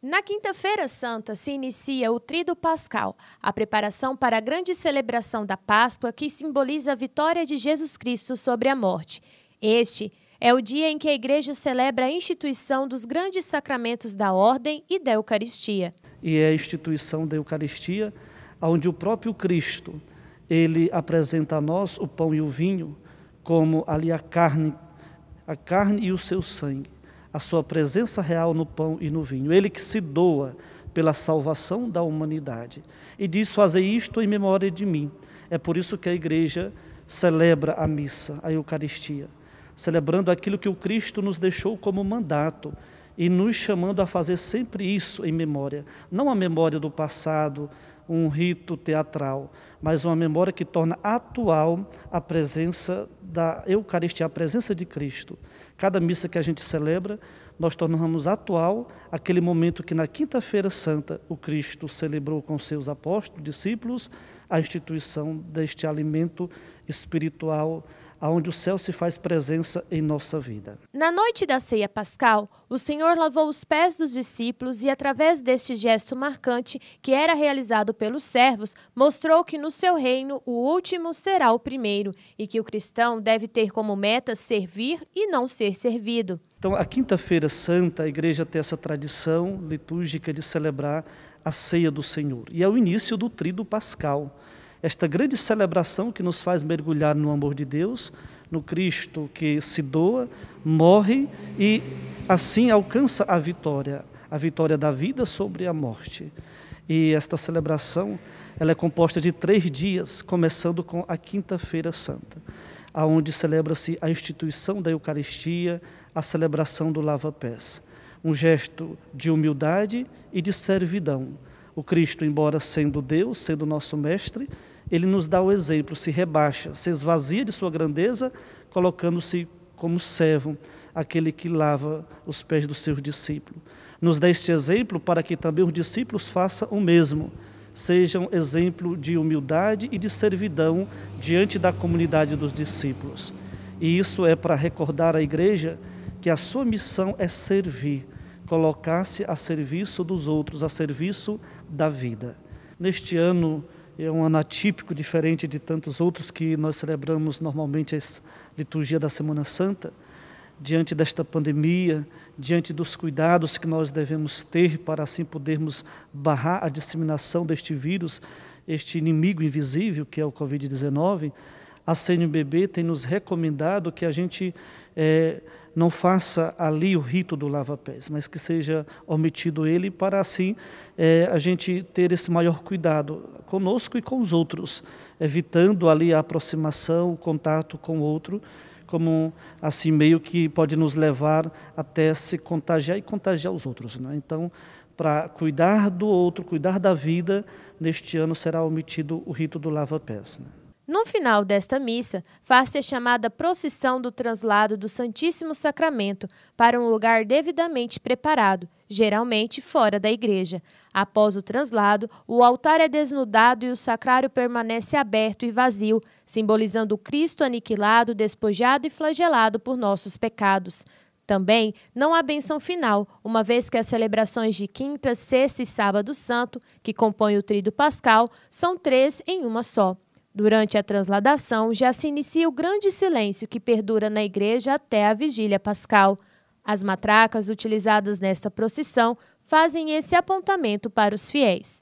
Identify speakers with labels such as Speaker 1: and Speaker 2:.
Speaker 1: Na Quinta-feira Santa se inicia o Tríduo Pascal, a preparação para a grande celebração da Páscoa que simboliza a vitória de Jesus Cristo sobre a morte. Este é o dia em que a Igreja celebra a instituição dos grandes sacramentos da Ordem e da Eucaristia.
Speaker 2: E é a instituição da Eucaristia, onde o próprio Cristo, ele apresenta a nós o pão e o vinho, como ali a carne e o seu sangue. A sua presença real no pão e no vinho. Ele que se doa pela salvação da humanidade. E diz: fazei isto em memória de mim. É por isso que a Igreja celebra a missa, a Eucaristia, celebrando aquilo que o Cristo nos deixou como mandato e nos chamando a fazer sempre isso em memória. Não a memória do passado, um rito teatral, mas uma memória que torna atual a presença da Eucaristia, a presença de Cristo. Cada missa que a gente celebra, nós tornamos atual aquele momento que na Quinta-feira Santa o Cristo celebrou com seus apóstolos, discípulos, a instituição deste alimento espiritual, onde o céu se faz presença em nossa vida.
Speaker 1: Na noite da ceia pascal, o Senhor lavou os pés dos discípulos e, através deste gesto marcante, que era realizado pelos servos, mostrou que no seu reino o último será o primeiro e que o cristão deve ter como meta servir e não ser servido.
Speaker 2: Então, a Quinta-feira Santa, a Igreja tem essa tradição litúrgica de celebrar a ceia do Senhor. E é o início do Tríduo Pascal. Esta grande celebração que nos faz mergulhar no amor de Deus, no Cristo que se doa, morre e assim alcança a vitória da vida sobre a morte. E esta celebração, ela é composta de 3 dias, começando com a Quinta-feira Santa, onde celebra-se a instituição da Eucaristia, a celebração do lava-pés, um gesto de humildade e de servidão. O Cristo, embora sendo Deus, sendo nosso mestre, ele nos dá o exemplo, se rebaixa, se esvazia de sua grandeza, colocando-se como servo, aquele que lava os pés dos seus discípulos. Nos dá este exemplo para que também os discípulos façam o mesmo, sejam exemplo de humildade e de servidão diante da comunidade dos discípulos. E isso é para recordar à Igreja que a sua missão é servir, colocar-se a serviço dos outros, a serviço da vida. Neste ano, é um ano atípico, diferente de tantos outros que nós celebramos normalmente a liturgia da Semana Santa. Diante desta pandemia, diante dos cuidados que nós devemos ter para assim podermos barrar a disseminação deste vírus, este inimigo invisível que é o Covid-19, a CNBB tem nos recomendado que a gente não faça ali o rito do lava-pés, mas que seja omitido ele para assim a gente ter esse maior cuidado conosco e com os outros, evitando ali a aproximação, o contato com o outro, como assim meio que pode nos levar até se contagiar e contagiar os outros, né? Então, para cuidar do outro, cuidar da vida, neste ano será omitido o rito do lava-pés, né?
Speaker 1: No final desta missa, faz-se a chamada procissão do translado do Santíssimo Sacramento para um lugar devidamente preparado, geralmente fora da igreja. Após o translado, o altar é desnudado e o sacrário permanece aberto e vazio, simbolizando o Cristo aniquilado, despojado e flagelado por nossos pecados. Também não há bênção final, uma vez que as celebrações de Quinta, Sexta e Sábado Santo, que compõem o Tríduo Pascal, são 3 em uma só. Durante a transladação, já se inicia o grande silêncio que perdura na igreja até a Vigília Pascal. As matracas utilizadas nesta procissão fazem esse apontamento para os fiéis.